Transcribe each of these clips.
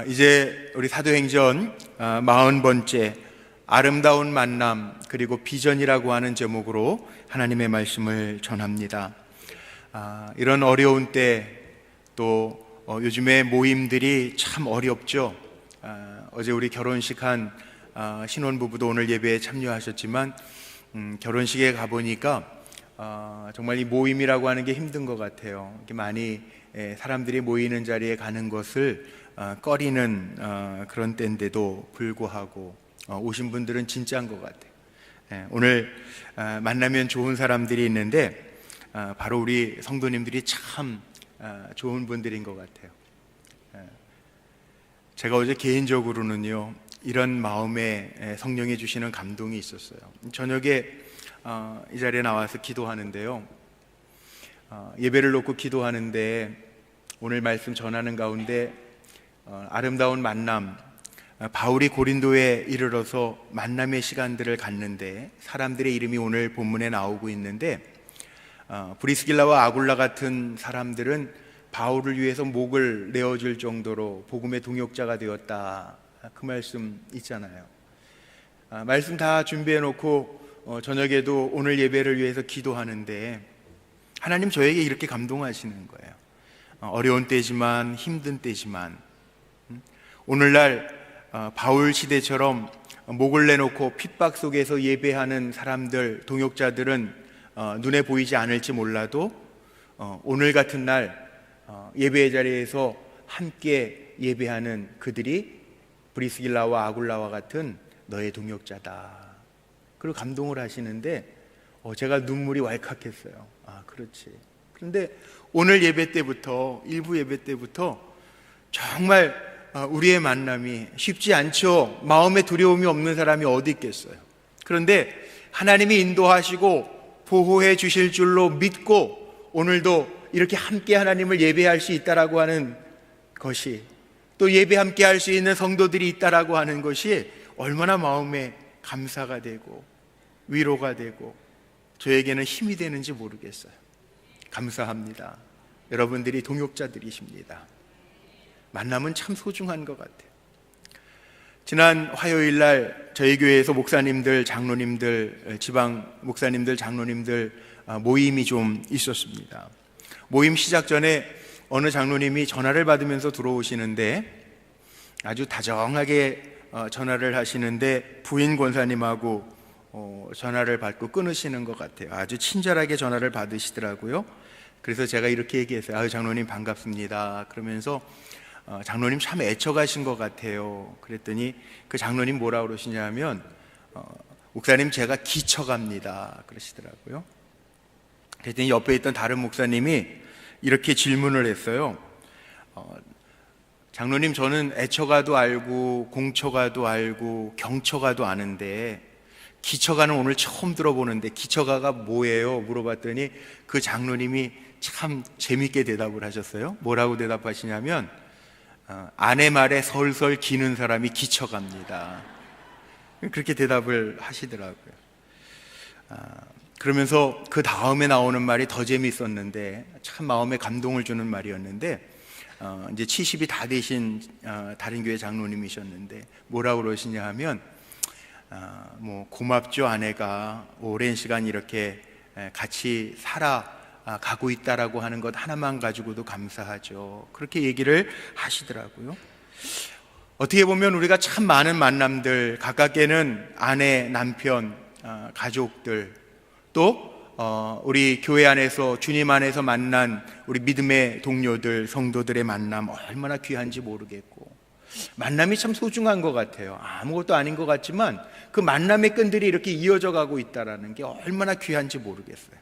이제 우리 사도행전 40번째 아름다운 만남 그리고 비전이라고 하는 제목으로 하나님의 말씀을 전합니다. 이런 어려운 때 또 요즘에 모임들이 참 어렵죠. 어제 우리 결혼식 한 신혼부부도 오늘 예배에 참여하셨지만 결혼식에 가보니까 정말 이 모임이라고 하는 게 힘든 것 같아요. 이렇게 많이 사람들이 모이는 자리에 가는 것을 꺼리는 그런 때인데도 불구하고 오신 분들은 진짜인 것 같아요. 오늘 만나면 좋은 사람들이 있는데 바로 우리 성도님들이 참 좋은 분들인 것 같아요. 제가 어제 개인적으로는요, 이런 마음에 성령이 주시는 감동이 있었어요. 저녁에 이 자리에 나와서 기도하는데요, 예배를 놓고 기도하는데 오늘 말씀 전하는 가운데 아름다운 만남, 바울이 고린도에 이르러서 만남의 시간들을 갖는데 사람들의 이름이 오늘 본문에 나오고 있는데 브리스길라와 아굴라 같은 사람들은 바울을 위해서 목을 내어줄 정도로 복음의 동역자가 되었다, 그 말씀 있잖아요. 말씀 다 준비해 놓고 저녁에도 오늘 예배를 위해서 기도하는데 하나님 저에게 이렇게 감동하시는 거예요. 어려운 때지만 힘든 때지만 오늘날 바울 시대처럼 목을 내놓고 핍박 속에서 예배하는 사람들, 동역자들은 눈에 보이지 않을지 몰라도 오늘 같은 날 예배의 자리에서 함께 예배하는 그들이 브리스길라와 아굴라와 같은 너의 동역자다, 그리고 감동을 하시는데 제가 눈물이 왈칵했어요. 그렇지. 그런데 오늘 예배 때부터, 일부 예배 때부터 정말 우리의 만남이 쉽지 않죠. 마음에 두려움이 없는 사람이 어디 있겠어요. 그런데 하나님이 인도하시고 보호해 주실 줄로 믿고 오늘도 이렇게 함께 하나님을 예배할 수 있다라고 하는 것이, 또 예배 함께 할 수 있는 성도들이 있다라고 하는 것이 얼마나 마음에 감사가 되고 위로가 되고 저에게는 힘이 되는지 모르겠어요. 감사합니다. 여러분들이 동역자들이십니다. 만남은 참 소중한 것 같아요. 지난 화요일 날 저희 교회에서 목사님들, 장로님들, 지방 목사님들, 장로님들 모임이 좀 있었습니다. 모임 시작 전에 어느 장로님이 전화를 받으면서 들어오시는데 아주 다정하게 전화를 하시는데 부인 권사님하고 전화를 받고 끊으시는 것 같아요. 아주 친절하게 전화를 받으시더라고요. 그래서 제가 이렇게 얘기했어요. 장로님 반갑습니다. 그러면서 장로님 참 애처가신 것 같아요. 그랬더니 그 장로님 뭐라 그러시냐면 목사님 제가 기쳐갑니다, 그러시더라고요. 그랬더니 옆에 있던 다른 목사님이 이렇게 질문을 했어요. 장로님 저는 애처가도 알고 공처가도 알고 경처가도 아는데 기처가는 오늘 처음 들어보는데 기처가가 뭐예요? 물어봤더니 그 장로님이 참 재밌게 대답을 하셨어요. 뭐라고 대답하시냐면 아내 말에 설설 기는 사람이 기쳐갑니다, 그렇게 대답을 하시더라고요. 그러면서 그 다음에 나오는 말이 더 재밌었는데 참 마음에 감동을 주는 말이었는데 이제 70이 다 되신 다른 교회 장로님이셨는데 뭐라고 그러시냐 하면 고맙죠, 아내가 오랜 시간 이렇게 같이 살아가고 있다라고 하는 것 하나만 가지고도 감사하죠, 그렇게 얘기를 하시더라고요. 어떻게 보면 우리가 참 많은 만남들, 가깝게는 아내, 남편, 가족들, 또 우리 교회 안에서 주님 안에서 만난 우리 믿음의 동료들, 성도들의 만남 얼마나 귀한지 모르겠고 만남이 참 소중한 것 같아요. 아무것도 아닌 것 같지만 그 만남의 끈들이 이렇게 이어져 가고 있다는 게 얼마나 귀한지 모르겠어요.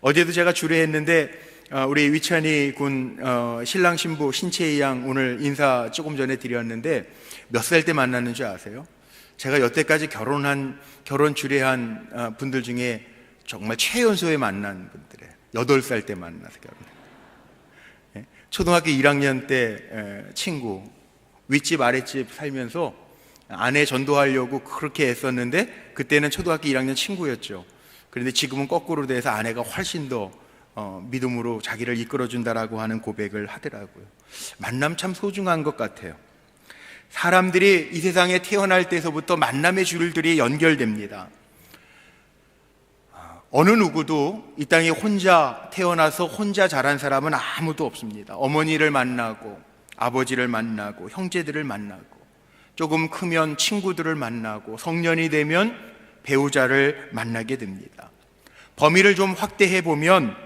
어제도 제가 주례했는데 우리 위찬이 군 신랑 신부 신채희 양 오늘 인사 조금 전에 드렸는데 몇 살 때 만났는 줄 아세요? 제가 여태까지 결혼 주례한 분들 중에 정말 최연소에 만난 분들이에요. 8살 때 만나서 결혼해요. 초등학교 1학년 때 친구, 윗집 아랫집 살면서 아내 전도하려고 그렇게 애썼는데 그때는 초등학교 1학년 친구였죠. 그런데 지금은 거꾸로 돼서 아내가 훨씬 더 믿음으로 자기를 이끌어준다라고 하는 고백을 하더라고요. 만남 참 소중한 것 같아요. 사람들이 이 세상에 태어날 때서부터 만남의 줄들이 연결됩니다. 어느 누구도 이 땅에 혼자 태어나서 혼자 자란 사람은 아무도 없습니다. 어머니를 만나고 아버지를 만나고 형제들을 만나고 조금 크면 친구들을 만나고 성년이 되면 배우자를 만나게 됩니다. 범위를 좀 확대해 보면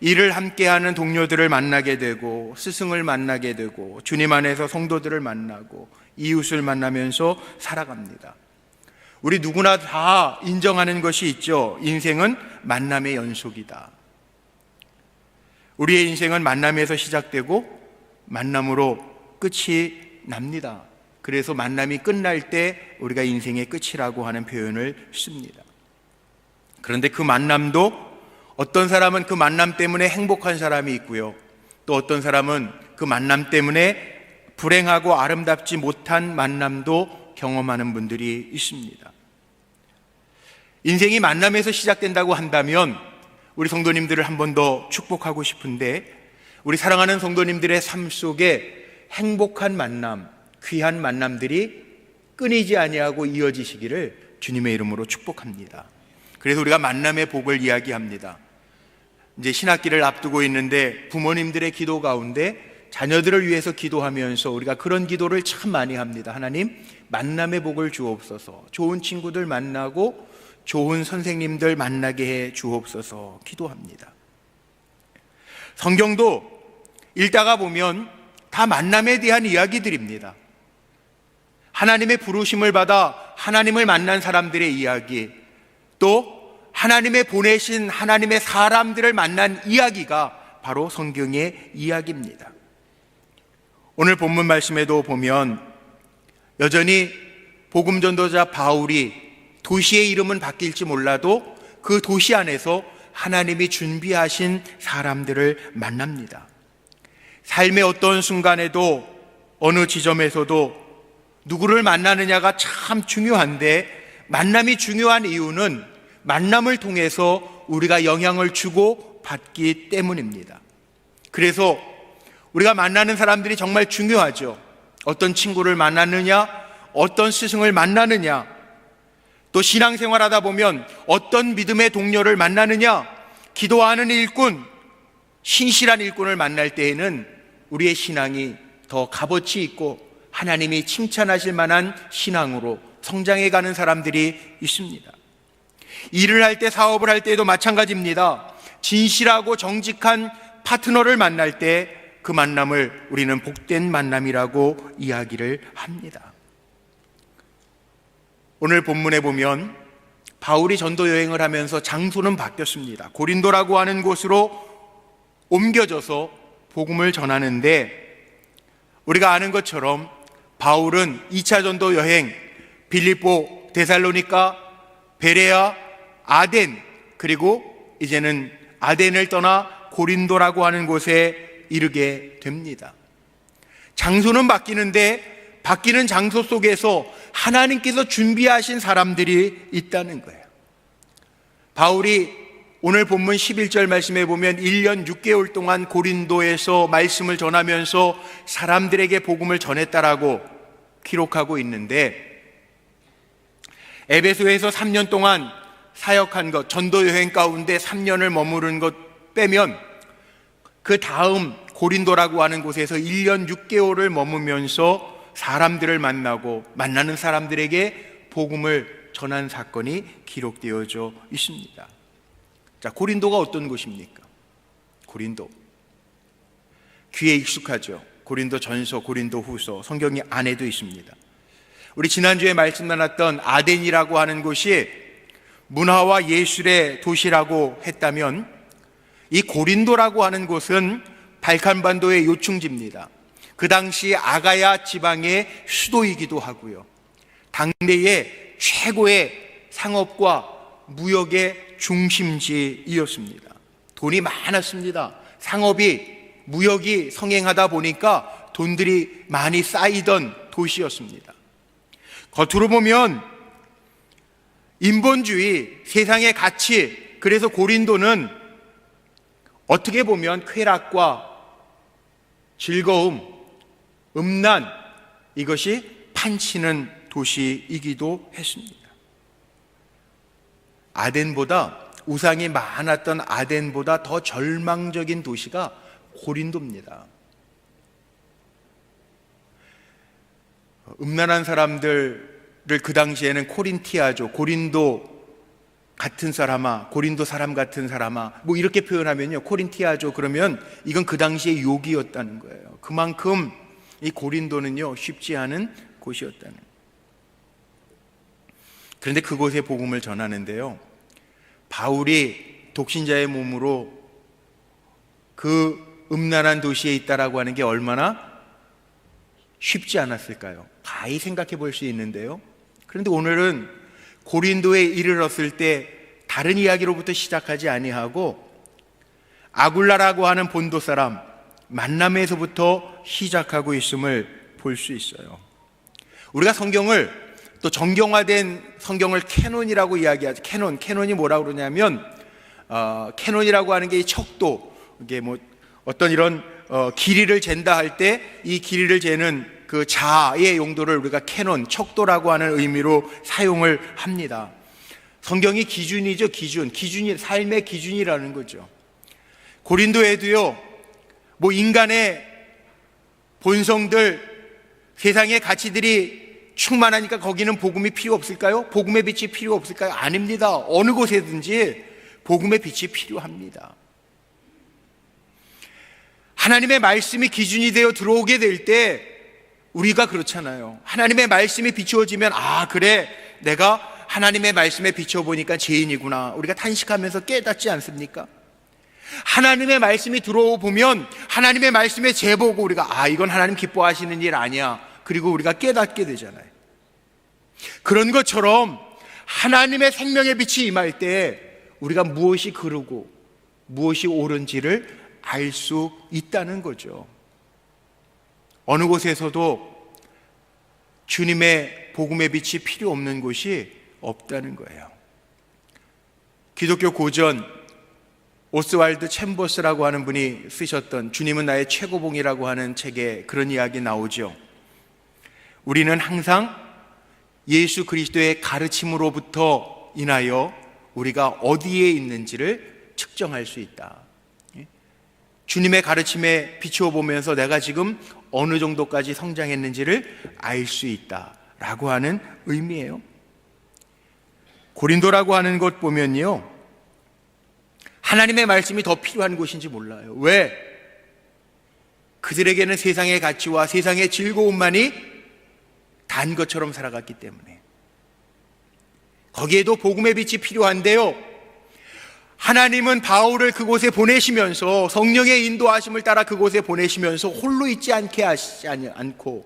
일을 함께하는 동료들을 만나게 되고 스승을 만나게 되고 주님 안에서 성도들을 만나고 이웃을 만나면서 살아갑니다. 우리 누구나 다 인정하는 것이 있죠. 인생은 만남의 연속이다. 우리의 인생은 만남에서 시작되고 만남으로 끝이 납니다. 그래서 만남이 끝날 때 우리가 인생의 끝이라고 하는 표현을 씁니다. 그런데 그 만남도 어떤 사람은 그 만남 때문에 행복한 사람이 있고요, 또 어떤 사람은 그 만남 때문에 불행하고 아름답지 못한 만남도 경험하는 분들이 있습니다. 인생이 만남에서 시작된다고 한다면 우리 성도님들을 한 번 더 축복하고 싶은데, 우리 사랑하는 성도님들의 삶 속에 행복한 만남, 귀한 만남들이 끊이지 아니하고 이어지시기를 주님의 이름으로 축복합니다. 그래서 우리가 만남의 복을 이야기합니다. 이제 신학기를 앞두고 있는데 부모님들의 기도 가운데 자녀들을 위해서 기도하면서 우리가 그런 기도를 참 많이 합니다. 하나님, 만남의 복을 주옵소서. 좋은 친구들 만나고 좋은 선생님들 만나게 해 주옵소서 기도합니다. 성경도 읽다가 보면 다 만남에 대한 이야기들입니다. 하나님의 부르심을 받아 하나님을 만난 사람들의 이야기, 또 하나님의 보내신 하나님의 사람들을 만난 이야기가 바로 성경의 이야기입니다. 오늘 본문 말씀에도 보면 여전히 복음 전도자 바울이 도시의 이름은 바뀔지 몰라도 그 도시 안에서 하나님이 준비하신 사람들을 만납니다. 삶의 어떤 순간에도 어느 지점에서도 누구를 만나느냐가 참 중요한데, 만남이 중요한 이유는 만남을 통해서 우리가 영향을 주고 받기 때문입니다. 그래서 우리가 만나는 사람들이 정말 중요하죠. 어떤 친구를 만나느냐, 어떤 스승을 만나느냐, 또 신앙생활하다 보면 어떤 믿음의 동료를 만나느냐, 기도하는 일꾼, 신실한 일꾼을 만날 때에는 우리의 신앙이 더 값어치 있고 하나님이 칭찬하실 만한 신앙으로 성장해가는 사람들이 있습니다. 일을 할 때, 사업을 할 때도 마찬가지입니다. 진실하고 정직한 파트너를 만날 때 그 만남을 우리는 복된 만남이라고 이야기를 합니다. 오늘 본문에 보면 바울이 전도 여행을 하면서 장소는 바뀌었습니다. 고린도라고 하는 곳으로 옮겨져서 복음을 전하는데, 우리가 아는 것처럼 바울은 2차 전도 여행, 빌립보, 데살로니가, 베레아, 아덴, 그리고 이제는 아덴을 떠나 고린도라고 하는 곳에 이르게 됩니다. 장소는 바뀌는데 바뀌는 장소 속에서 하나님께서 준비하신 사람들이 있다는 거예요. 바울이 오늘 본문 11절 말씀에 보면 1년 6개월 동안 고린도에서 말씀을 전하면서 사람들에게 복음을 전했다라고 기록하고 있는데, 에베소에서 3년 동안 사역한 것, 전도 여행 가운데 3년을 머무른 것 빼면 그 다음 고린도라고 하는 곳에서 1년 6개월을 머무면서 사람들을 만나고 만나는 사람들에게 복음을 전한 사건이 기록되어져 있습니다. 자, 고린도가 어떤 곳입니까? 고린도, 귀에 익숙하죠. 고린도 전서, 고린도 후서, 성경이 안에도 있습니다. 우리 지난주에 말씀 나눴던 아덴이라고 하는 곳이 문화와 예술의 도시라고 했다면, 이 고린도라고 하는 곳은 발칸반도의 요충지입니다. 그 당시 아가야 지방의 수도이기도 하고요, 당대의 최고의 상업과 무역의 중심지이었습니다. 돈이 많았습니다. 상업이, 무역이 성행하다 보니까 돈들이 많이 쌓이던 도시였습니다. 겉으로 보면 인본주의, 세상의 가치, 그래서 고린도는 어떻게 보면 쾌락과 즐거움, 음란, 이것이 판치는 도시이기도 했습니다. 아덴보다, 우상이 많았던 아덴보다 더 절망적인 도시가 고린도입니다. 음란한 사람들을 그 당시에는 코린티아죠, 고린도 같은 사람아, 고린도 사람 같은 사람아, 뭐 이렇게 표현하면요, 코린티아죠 그러면 이건 그 당시의 욕이었다는 거예요. 그만큼 이 고린도는요 쉽지 않은 곳이었다는 거예요. 그런데 그곳에 복음을 전하는데요, 바울이 독신자의 몸으로 그 음란한 도시에 있다라고 하는 게 얼마나 쉽지 않았을까요? 가히 생각해 볼 수 있는데요, 그런데 오늘은 고린도에 이르렀을 때 다른 이야기로부터 시작하지 아니하고 아굴라라고 하는 본도 사람 만남에서부터 시작하고 있음을 볼 수 있어요. 우리가 성경을, 또 정경화된 성경을 캐논이라고 이야기하죠. 캐논이 뭐라고 그러냐면 캐논이라고 하는 게 이 척도, 이게 뭐 어떤 이런 길이를 잰다 할 때 이 길이를 재는 그 자의 용도를 우리가 캐논, 척도라고 하는 의미로 사용을 합니다. 성경이 기준이죠. 기준이 삶의 기준이라는 거죠. 고린도에도요, 뭐 인간의 본성들, 세상의 가치들이 충만하니까 거기는 복음이 필요 없을까요? 복음의 빛이 필요 없을까요? 아닙니다. 어느 곳에든지 복음의 빛이 필요합니다. 하나님의 말씀이 기준이 되어 들어오게 될 때 우리가 그렇잖아요. 하나님의 말씀이 비추어지면 그래, 내가 하나님의 말씀에 비춰보니까 죄인이구나, 우리가 탄식하면서 깨닫지 않습니까? 하나님의 말씀이 들어보면 하나님의 말씀에 재보고 우리가 이건 하나님 기뻐하시는 일 아니야, 그리고 우리가 깨닫게 되잖아요. 그런 것처럼 하나님의 생명의 빛이 임할 때 우리가 무엇이 그르고 무엇이 옳은지를 알 수 있다는 거죠. 어느 곳에서도 주님의 복음의 빛이 필요 없는 곳이 없다는 거예요. 기독교 고전 오스왈드 챔버스라고 하는 분이 쓰셨던 주님은 나의 최고봉이라고 하는 책에 그런 이야기 나오죠. 우리는 항상 예수 그리스도의 가르침으로부터 인하여 우리가 어디에 있는지를 측정할 수 있다. 주님의 가르침에 비추어 보면서 내가 지금 어느 정도까지 성장했는지를 알 수 있다라고 하는 의미예요. 고린도라고 하는 것 보면요, 하나님의 말씀이 더 필요한 곳인지 몰라요. 왜? 그들에게는 세상의 가치와 세상의 즐거움만이 단 것처럼 살아갔기 때문에. 거기에도 복음의 빛이 필요한데요, 하나님은 바울을 그곳에 보내시면서, 성령의 인도하심을 따라 그곳에 보내시면서 홀로 있지 않게 하시지 않고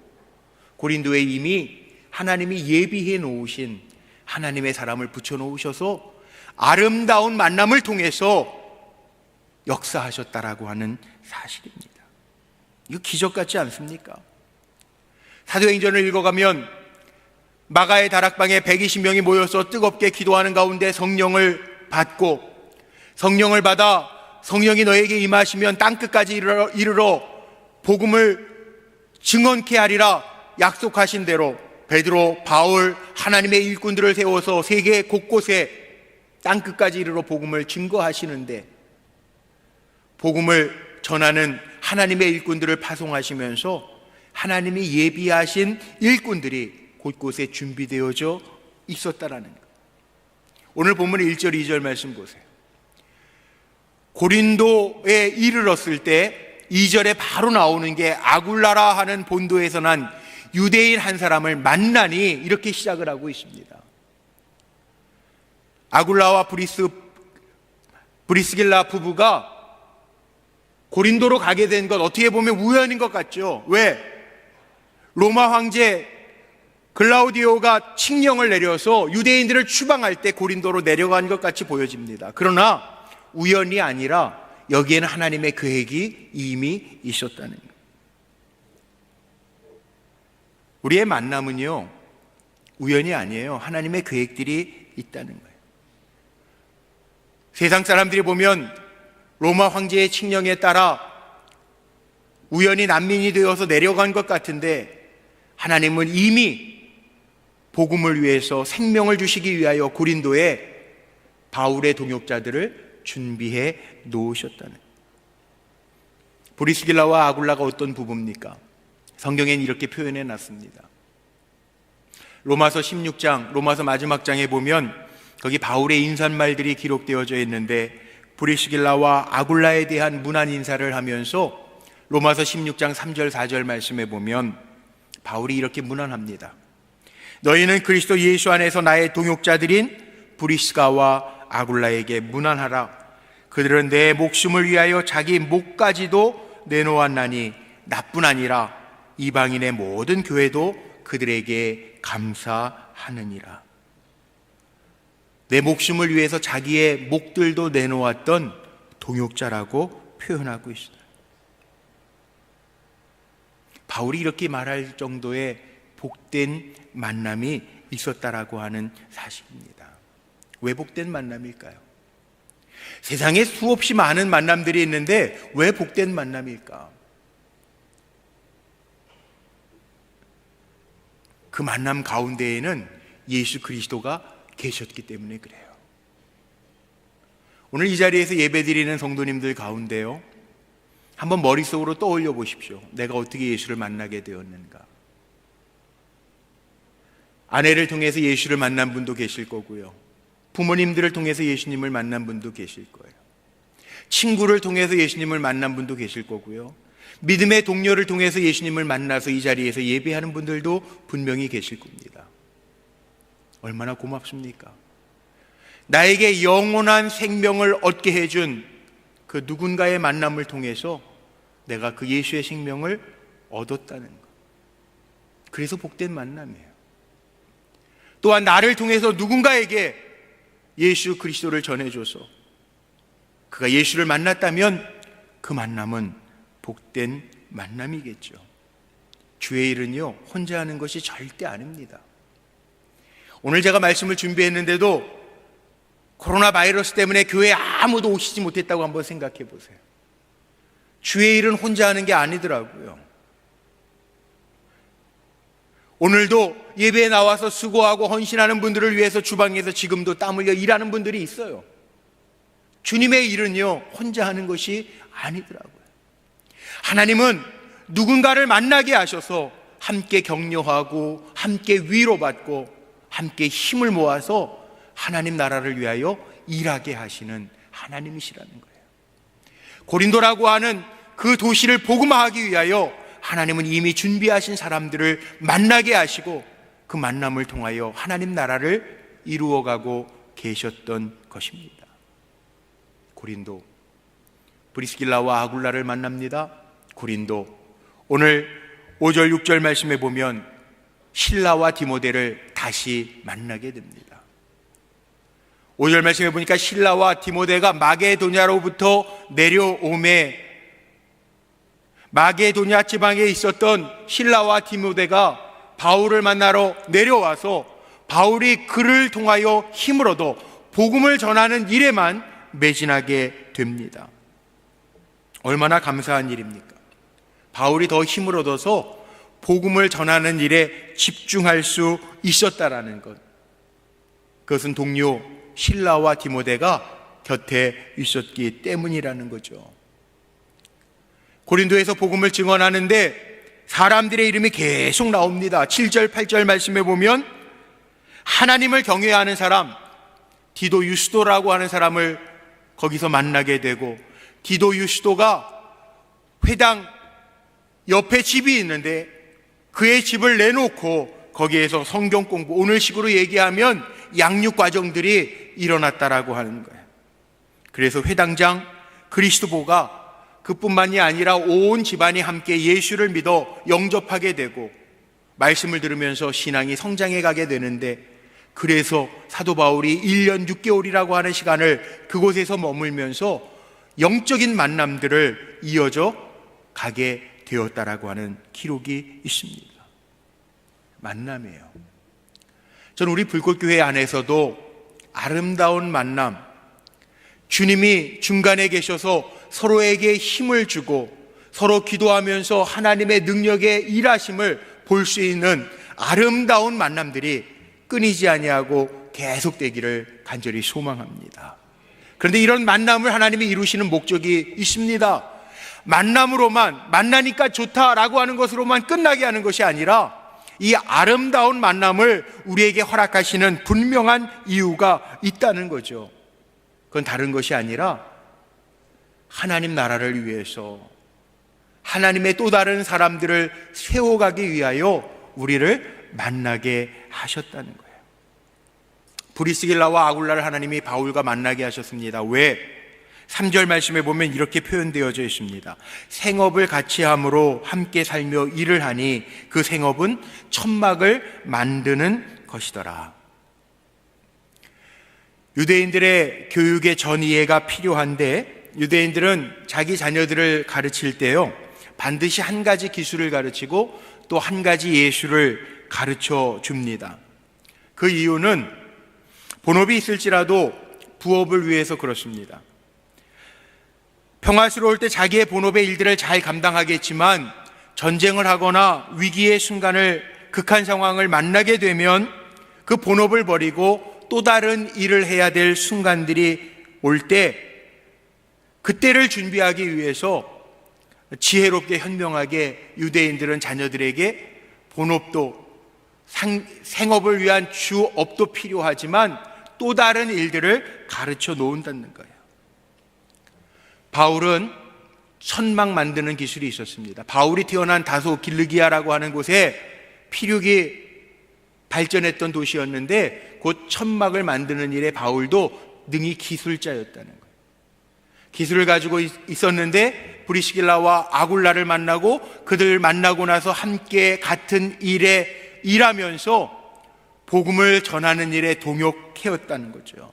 고린도에 이미 하나님이 예비해 놓으신 하나님의 사람을 붙여 놓으셔서 아름다운 만남을 통해서 역사하셨다라고 하는 사실입니다. 이거 기적 같지 않습니까? 사도행전을 읽어가면 마가의 다락방에 120명이 모여서 뜨겁게 기도하는 가운데 성령을 받고, 성령을 받아 성령이 너에게 임하시면 땅끝까지 이르러 복음을 증언케 하리라 약속하신 대로 베드로, 바울, 하나님의 일꾼들을 세워서 세계 곳곳에 땅끝까지 이르러 복음을 증거하시는데, 복음을 전하는 하나님의 일꾼들을 파송하시면서 하나님이 예비하신 일꾼들이 곳곳에 준비되어져 있었다라는 것. 오늘 본문 1절 2절 말씀 보세요. 고린도에 이르렀을 때 2절에 바로 나오는 게 아굴라라 하는 본도에서 난 유대인 한 사람을 만나니 이렇게 시작을 하고 있습니다. 아굴라와 브리스길라 부부가 고린도로 가게 된 것, 어떻게 보면 우연인 것 같죠. 왜? 로마 황제 글라우디오가 칙령을 내려서 유대인들을 추방할 때 고린도로 내려간 것 같이 보여집니다. 그러나 우연이 아니라 여기에는 하나님의 계획이 이미 있었다는 거예요. 우리의 만남은요, 우연이 아니에요. 하나님의 계획들이 있다는 거예요. 세상 사람들이 보면 로마 황제의 칙령에 따라 우연히 난민이 되어서 내려간 것 같은데 하나님은 이미 복음을 위해서 생명을 주시기 위하여 고린도에 바울의 동역자들을 준비해 놓으셨다는. 브리스길라와 아굴라가 어떤 부부입니까? 성경엔 이렇게 표현해 놨습니다. 로마서 16장, 로마서 마지막 장에 보면 거기 바울의 인사말들이 기록되어져 있는데 브리스길라와 아굴라에 대한 문안 인사를 하면서 로마서 16장 3절 4절 말씀에 보면 바울이 이렇게 문안합니다. 너희는 그리스도 예수 안에서 나의 동역자들인 브리스가와 아굴라에게 문안하라. 그들은 내 목숨을 위하여 자기 목까지도 내놓았나니 나뿐 아니라 이방인의 모든 교회도 그들에게 감사하느니라. 내 목숨을 위해서 자기의 목들도 내놓았던 동역자라고 표현하고 있어요. 바울이 이렇게 말할 정도의 복된 만남이 있었다라고 하는 사실입니다. 왜 복된 만남일까요? 세상에 수없이 많은 만남들이 있는데 왜 복된 만남일까? 그 만남 가운데에는 예수 그리스도가 계셨기 때문에 그래요. 오늘 이 자리에서 예배드리는 성도님들 가운데요, 한번 머릿속으로 떠올려 보십시오. 내가 어떻게 예수를 만나게 되었는가? 아내를 통해서 예수를 만난 분도 계실 거고요, 부모님들을 통해서 예수님을 만난 분도 계실 거예요. 친구를 통해서 예수님을 만난 분도 계실 거고요, 믿음의 동료를 통해서 예수님을 만나서 이 자리에서 예배하는 분들도 분명히 계실 겁니다. 얼마나 고맙습니까? 나에게 영원한 생명을 얻게 해준 그 누군가의 만남을 통해서 내가 그 예수의 생명을 얻었다는 것. 그래서 복된 만남이에요. 또한 나를 통해서 누군가에게 예수 그리스도를 전해줘서 그가 예수를 만났다면 그 만남은 복된 만남이겠죠. 주의 일은요, 혼자 하는 것이 절대 아닙니다. 오늘 제가 말씀을 준비했는데도 코로나 바이러스 때문에 교회에 아무도 오시지 못했다고 한번 생각해 보세요. 주의 일은 혼자 하는 게 아니더라고요. 오늘도 예배에 나와서 수고하고 헌신하는 분들을 위해서 주방에서 지금도 땀 흘려 일하는 분들이 있어요. 주님의 일은요, 혼자 하는 것이 아니더라고요. 하나님은 누군가를 만나게 하셔서 함께 격려하고 함께 위로받고 함께 힘을 모아서 하나님 나라를 위하여 일하게 하시는 하나님이시라는 거예요. 고린도라고 하는 그 도시를 복음화하기 위하여 하나님은 이미 준비하신 사람들을 만나게 하시고 그 만남을 통하여 하나님 나라를 이루어가고 계셨던 것입니다. 고린도, 브리스길라와 아굴라를 만납니다. 고린도, 오늘 5절 6절 말씀에 보면 실라와 디모데를 다시 만나게 됩니다. 5절 말씀에 보니까 실라와 디모데가 마게도냐로부터 내려오매, 마게도냐 지방에 있었던 실라와 디모데가 바울을 만나러 내려와서 바울이 그를 통하여 힘을 얻어 복음을 전하는 일에만 매진하게 됩니다. 얼마나 감사한 일입니까? 바울이 더 힘을 얻어서 복음을 전하는 일에 집중할 수 있었다라는 것, 그것은 동료 실라와 디모데가 곁에 있었기 때문이라는 거죠. 고린도에서 복음을 증언하는데 사람들의 이름이 계속 나옵니다. 7절 8절 말씀에 보면 하나님을 경외하는 사람, 디도 유스도라고 하는 사람을 거기서 만나게 되고, 디도 유스도가 회당 옆에 집이 있는데 그의 집을 내놓고 거기에서 성경 공부, 오늘식으로 얘기하면 양육 과정들이 일어났다라고 하는 거예요. 그래서 회당장 그리스도보가 그뿐만이 아니라 온 집안이 함께 예수를 믿어 영접하게 되고 말씀을 들으면서 신앙이 성장해 가게 되는데, 그래서 사도 바울이 1년 6개월이라고 하는 시간을 그곳에서 머물면서 영적인 만남들을 이어져 가게 되었다라고 하는 기록이 있습니다. 만남이에요. 저는 우리 불꽃교회 안에서도 아름다운 만남, 주님이 중간에 계셔서 서로에게 힘을 주고 서로 기도하면서 하나님의 능력의 일하심을 볼 수 있는 아름다운 만남들이 끊이지 아니하고 계속되기를 간절히 소망합니다. 그런데 이런 만남을 하나님이 이루시는 목적이 있습니다. 만남으로만, 만나니까 좋다라고 하는 것으로만 끝나게 하는 것이 아니라 이 아름다운 만남을 우리에게 허락하시는 분명한 이유가 있다는 거죠. 그건 다른 것이 아니라 하나님 나라를 위해서 하나님의 또 다른 사람들을 세워가기 위하여 우리를 만나게 하셨다는 거예요. 브리스길라와 아굴라를 하나님이 바울과 만나게 하셨습니다. 왜? 3절 말씀에 보면 이렇게 표현되어져 있습니다. 생업을 같이 함으로 함께 살며 일을 하니 그 생업은 천막을 만드는 것이더라. 유대인들의 교육의 전이해가 필요한데 유대인들은 자기 자녀들을 가르칠 때요 반드시 한 가지 기술을 가르치고 또 한 가지 예술을 가르쳐 줍니다. 그 이유는 본업이 있을지라도 부업을 위해서 그렇습니다. 평화스러울 때 자기의 본업의 일들을 잘 감당하겠지만 전쟁을 하거나 위기의 순간을, 극한 상황을 만나게 되면 그 본업을 버리고 또 다른 일을 해야 될 순간들이 올 때 그때를 준비하기 위해서 지혜롭게 현명하게 유대인들은 자녀들에게 본업도 생업을 위한 주업도 필요하지만 또 다른 일들을 가르쳐 놓는다는 거예요. 바울은 천막 만드는 기술이 있었습니다. 바울이 태어난 다소 길르기아라고 하는 곳에 피륙이 발전했던 도시였는데 곧 천막을 만드는 일에 바울도 능히 기술자였다는 거예요. 기술을 가지고 있었는데 브리스길라와 아굴라를 만나고 그들 만나고 나서 함께 같은 일에 일하면서 복음을 전하는 일에 동역해왔다는 거죠.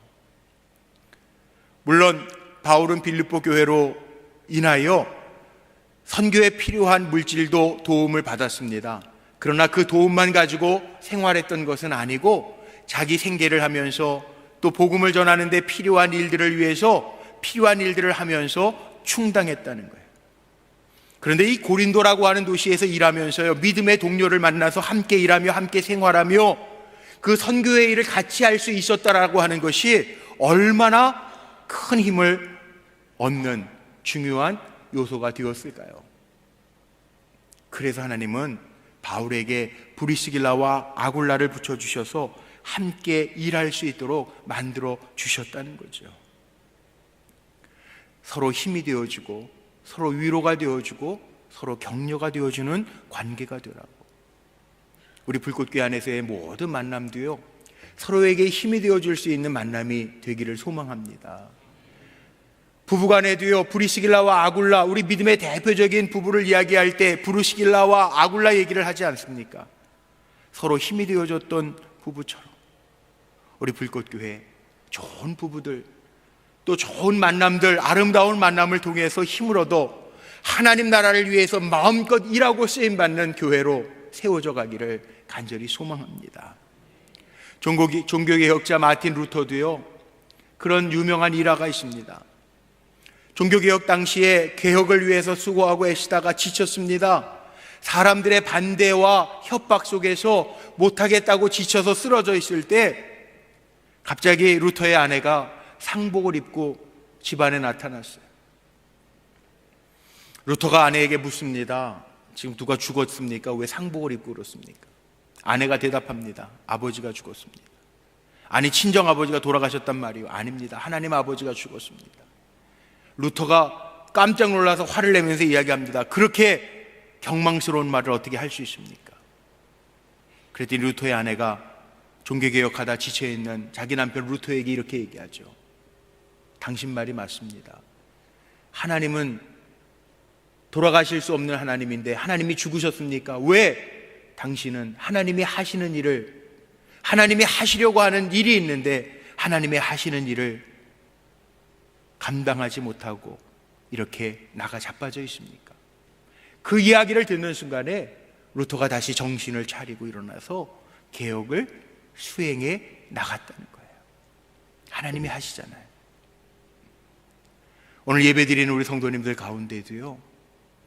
물론 바울은 빌립보 교회로 인하여 선교에 필요한 물질도 도움을 받았습니다. 그러나 그 도움만 가지고 생활했던 것은 아니고 자기 생계를 하면서 또 복음을 전하는 데 필요한 일들을 위해서 필요한 일들을 하면서 충당했다는 거예요. 그런데 이 고린도라고 하는 도시에서 일하면서요 믿음의 동료를 만나서 함께 일하며 함께 생활하며 그 선교의 일을 같이 할 수 있었다라고 하는 것이 얼마나 큰 힘을 얻는 중요한 요소가 되었을까요? 그래서 하나님은 바울에게 브리스길라와 아굴라를 붙여주셔서 함께 일할 수 있도록 만들어 주셨다는 거죠. 서로 힘이 되어주고 서로 위로가 되어주고 서로 격려가 되어주는 관계가 되라고. 우리 불꽃교회 안에서의 모든 만남도요 서로에게 힘이 되어줄 수 있는 만남이 되기를 소망합니다. 부부간에도요 브리스길라와 아굴라, 우리 믿음의 대표적인 부부를 이야기할 때 브리스길라와 아굴라 얘기를 하지 않습니까? 서로 힘이 되어줬던 부부처럼 우리 불꽃교회 좋은 부부들, 또 좋은 만남들, 아름다운 만남을 통해서 힘을 얻어 하나님 나라를 위해서 마음껏 일하고 쓰임받는 교회로 세워져 가기를 간절히 소망합니다. 종교개혁자 마틴 루터도요 그런 유명한 일화가 있습니다. 종교개혁 당시에 개혁을 위해서 수고하고 애쓰다가 지쳤습니다. 사람들의 반대와 협박 속에서 못하겠다고 지쳐서 쓰러져 있을 때 갑자기 루터의 아내가 상복을 입고 집안에 나타났어요. 루터가 아내에게 묻습니다. 지금 누가 죽었습니까? 왜 상복을 입고 그렇습니까? 아내가 대답합니다. 아버지가 죽었습니다. 아니 친정아버지가 돌아가셨단 말이에요. 아닙니다. 하나님 아버지가 죽었습니다. 루터가 깜짝 놀라서 화를 내면서 이야기합니다. 그렇게 경망스러운 말을 어떻게 할 수 있습니까? 그랬더니 루터의 아내가 종교개혁하다 지쳐있는 자기 남편 루터에게 이렇게 얘기하죠. 당신 말이 맞습니다. 하나님은 돌아가실 수 없는 하나님인데 하나님이 죽으셨습니까? 왜 당신은 하나님이 하시는 일을, 하나님이 하시려고 하는 일이 있는데 하나님의 하시는 일을 감당하지 못하고 이렇게 나가 자빠져 있습니까? 그 이야기를 듣는 순간에 루터가 다시 정신을 차리고 일어나서 개혁을 수행해 나갔다는 거예요. 하나님이 하시잖아요. 오늘 예배드리는 우리 성도님들 가운데도요,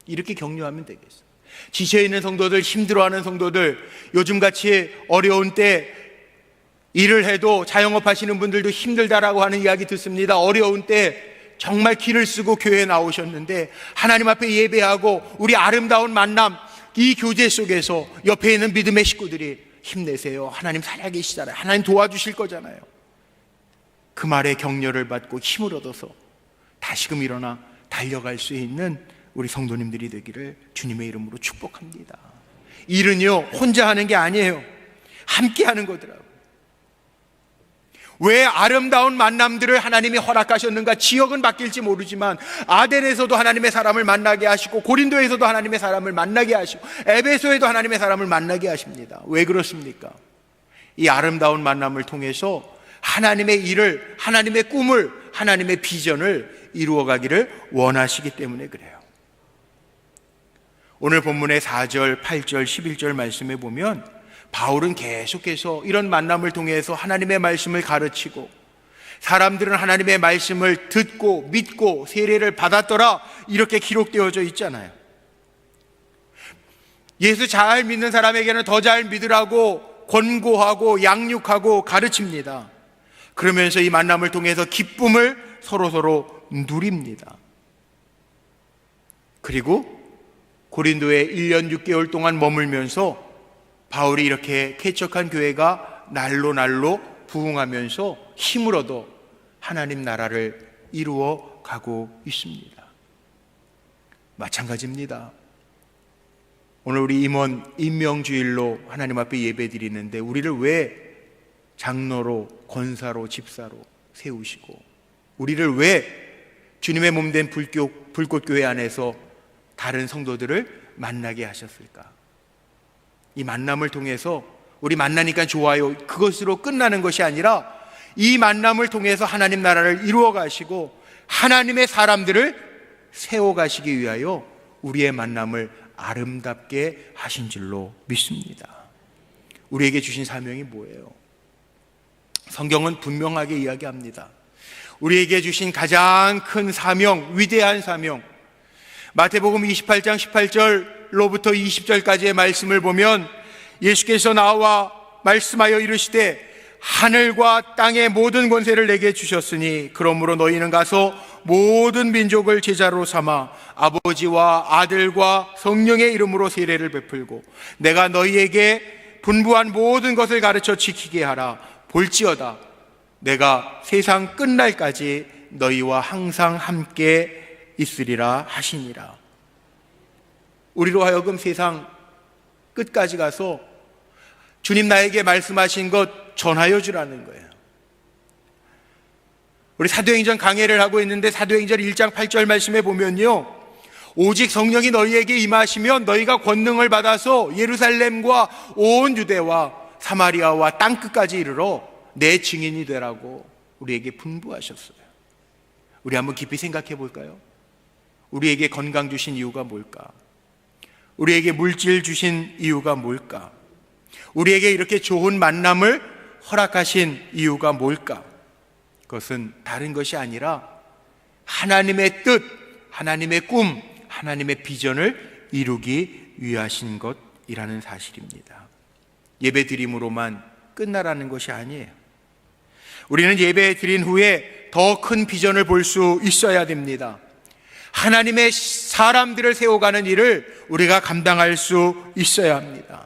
이렇게 격려하면 되겠어요. 지쳐있는 성도들, 힘들어하는 성도들, 요즘같이 어려운 때 일을 해도 자영업 하시는 분들도 힘들다라고 하는 이야기 듣습니다. 어려운 때 정말 길을 쓰고 교회에 나오셨는데 하나님 앞에 예배하고 우리 아름다운 만남, 이 교제 속에서 옆에 있는 믿음의 식구들이 힘내세요, 하나님 살아계시잖아요, 하나님 도와주실 거잖아요, 그 말에 격려를 받고 힘을 얻어서 다시금 일어나 달려갈 수 있는 우리 성도님들이 되기를 주님의 이름으로 축복합니다. 일은요, 혼자 하는 게 아니에요. 함께 하는 거더라고요. 왜 아름다운 만남들을 하나님이 허락하셨는가? 지역은 바뀔지 모르지만 아덴에서도 하나님의 사람을 만나게 하시고, 고린도에서도 하나님의 사람을 만나게 하시고, 에베소에도 하나님의 사람을 만나게 하십니다. 왜 그렇습니까? 이 아름다운 만남을 통해서 하나님의 일을, 하나님의 꿈을, 하나님의 비전을 이루어가기를 원하시기 때문에 그래요. 오늘 본문의 4절, 8절, 11절 말씀에 보면 바울은 계속해서 이런 만남을 통해서 하나님의 말씀을 가르치고, 사람들은 하나님의 말씀을 듣고 믿고 세례를 받았더라, 이렇게 기록되어져 있잖아요. 예수 잘 믿는 사람에게는 더 잘 믿으라고 권고하고 양육하고 가르칩니다. 그러면서 이 만남을 통해서 기쁨을 서로서로 누립니다. 그리고 고린도에 1년 6개월 동안 머물면서 바울이 이렇게 개척한 교회가 날로 부흥하면서 힘을 얻어 하나님 나라를 이루어 가고 있습니다. 마찬가지입니다. 오늘 우리 임원 임명주일로 하나님 앞에 예배 드리는데 우리를 왜 장로로, 권사로, 집사로 세우시고, 우리를 왜 주님의 몸된 불꽃교회 안에서 다른 성도들을 만나게 하셨을까? 이 만남을 통해서 우리 만나니까 좋아요, 그것으로 끝나는 것이 아니라 이 만남을 통해서 하나님 나라를 이루어 가시고 하나님의 사람들을 세워 가시기 위하여 우리의 만남을 아름답게 하신 줄로 믿습니다. 우리에게 주신 사명이 뭐예요? 성경은 분명하게 이야기합니다. 우리에게 주신 가장 큰 사명, 위대한 사명, 마태복음 28장 18절로부터 20절까지의 말씀을 보면 예수께서 나와 말씀하여 이르시되 하늘과 땅의 모든 권세를 내게 주셨으니 그러므로 너희는 가서 모든 민족을 제자로 삼아 아버지와 아들과 성령의 이름으로 세례를 베풀고 내가 너희에게 분부한 모든 것을 가르쳐 지키게 하라. 볼지어다 내가 세상 끝날까지 너희와 항상 함께 있으리라 하시니라. 우리로 하여금 세상 끝까지 가서 주님 나에게 말씀하신 것 전하여 주라는 거예요. 우리 사도행전 강해를 하고 있는데 사도행전 1장 8절 말씀에 보면요, 오직 성령이 너희에게 임하시면 너희가 권능을 받아서 예루살렘과 온 유대와 사마리아와 땅끝까지 이르러 내 증인이 되라고 우리에게 분부하셨어요. 우리 한번 깊이 생각해 볼까요? 우리에게 건강 주신 이유가 뭘까? 우리에게 물질 주신 이유가 뭘까? 우리에게 이렇게 좋은 만남을 허락하신 이유가 뭘까? 그것은 다른 것이 아니라 하나님의 뜻, 하나님의 꿈, 하나님의 비전을 이루기 위하신 것이라는 사실입니다. 예배 드림으로만 끝나라는 것이 아니에요. 우리는 예배 드린 후에 더 큰 비전을 볼 수 있어야 됩니다. 하나님의 사람들을 세워가는 일을 우리가 감당할 수 있어야 합니다.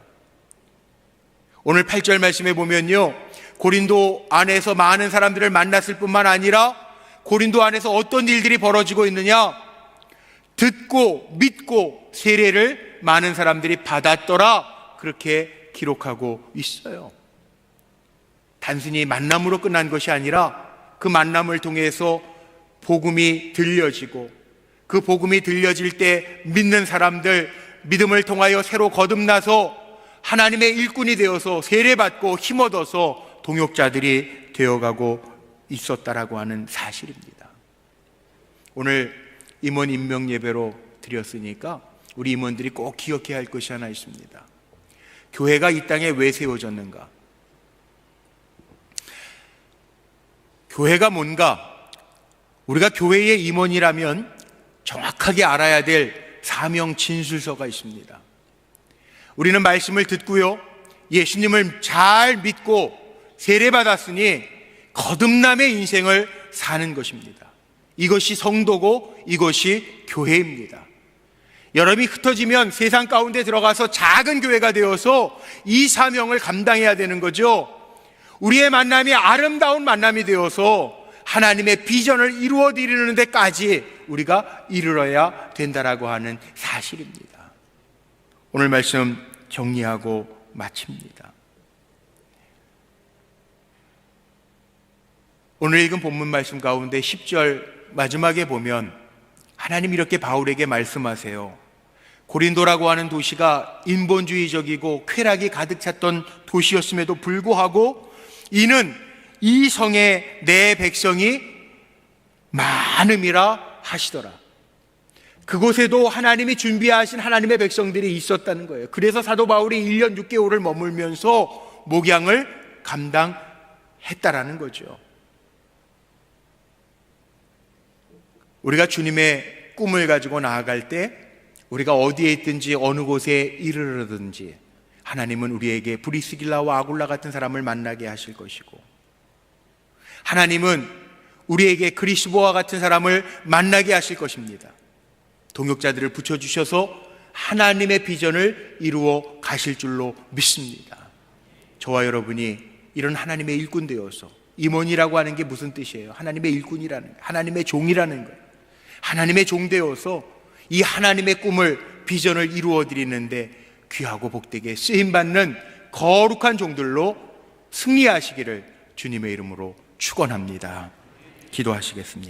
오늘 8절 말씀에 보면요, 고린도 안에서 많은 사람들을 만났을 뿐만 아니라 고린도 안에서 어떤 일들이 벌어지고 있느냐, 듣고 믿고 세례를 많은 사람들이 받았더라, 그렇게 기록하고 있어요. 단순히 만남으로 끝난 것이 아니라 그 만남을 통해서 복음이 들려지고, 그 복음이 들려질 때 믿는 사람들, 믿음을 통하여 새로 거듭나서 하나님의 일꾼이 되어서 세례받고 힘얻어서 동역자들이 되어가고 있었다라고 하는 사실입니다. 오늘 임원 임명 예배로 드렸으니까 우리 임원들이 꼭 기억해야 할 것이 하나 있습니다. 교회가 이 땅에 왜 세워졌는가? 교회가 뭔가? 우리가 교회의 임원이라면 정확하게 알아야 될 사명 진술서가 있습니다. 우리는 말씀을 듣고요, 예수님을 잘 믿고 세례받았으니 거듭남의 인생을 사는 것입니다. 이것이 성도고 이것이 교회입니다. 여러분이 흩어지면 세상 가운데 들어가서 작은 교회가 되어서 이 사명을 감당해야 되는 거죠. 우리의 만남이 아름다운 만남이 되어서 하나님의 비전을 이루어 드리는 데까지 우리가 이르러야 된다라고 하는 사실입니다. 오늘 말씀 정리하고 마칩니다. 오늘 읽은 본문 말씀 가운데 10절 마지막에 보면 하나님 이렇게 바울에게 말씀하세요. 고린도라고 하는 도시가 인본주의적이고 쾌락이 가득 찼던 도시였음에도 불구하고 이는 이 성에 내 백성이 많음이라 하시더라. 그곳에도 하나님이 준비하신 하나님의 백성들이 있었다는 거예요. 그래서 사도 바울이 1년 6개월을 머물면서 목양을 감당했다라는 거죠. 우리가 주님의 꿈을 가지고 나아갈 때 우리가 어디에 있든지 어느 곳에 이르르든지 하나님은 우리에게 브리스길라와 아굴라 같은 사람을 만나게 하실 것이고, 하나님은 우리에게 그리스도와 같은 사람을 만나게 하실 것입니다. 동역자들을 붙여주셔서 하나님의 비전을 이루어 가실 줄로 믿습니다. 저와 여러분이 이런 하나님의 일꾼 되어서, 임원이라고 하는 게 무슨 뜻이에요? 하나님의 일꾼이라는 거예요. 하나님의 종이라는 거예요. 하나님의 종 되어서 이 하나님의 꿈을, 비전을 이루어 드리는데 귀하고 복되게 쓰임받는 거룩한 종들로 승리하시기를 주님의 이름으로 축원합니다. 기도하시겠습니다.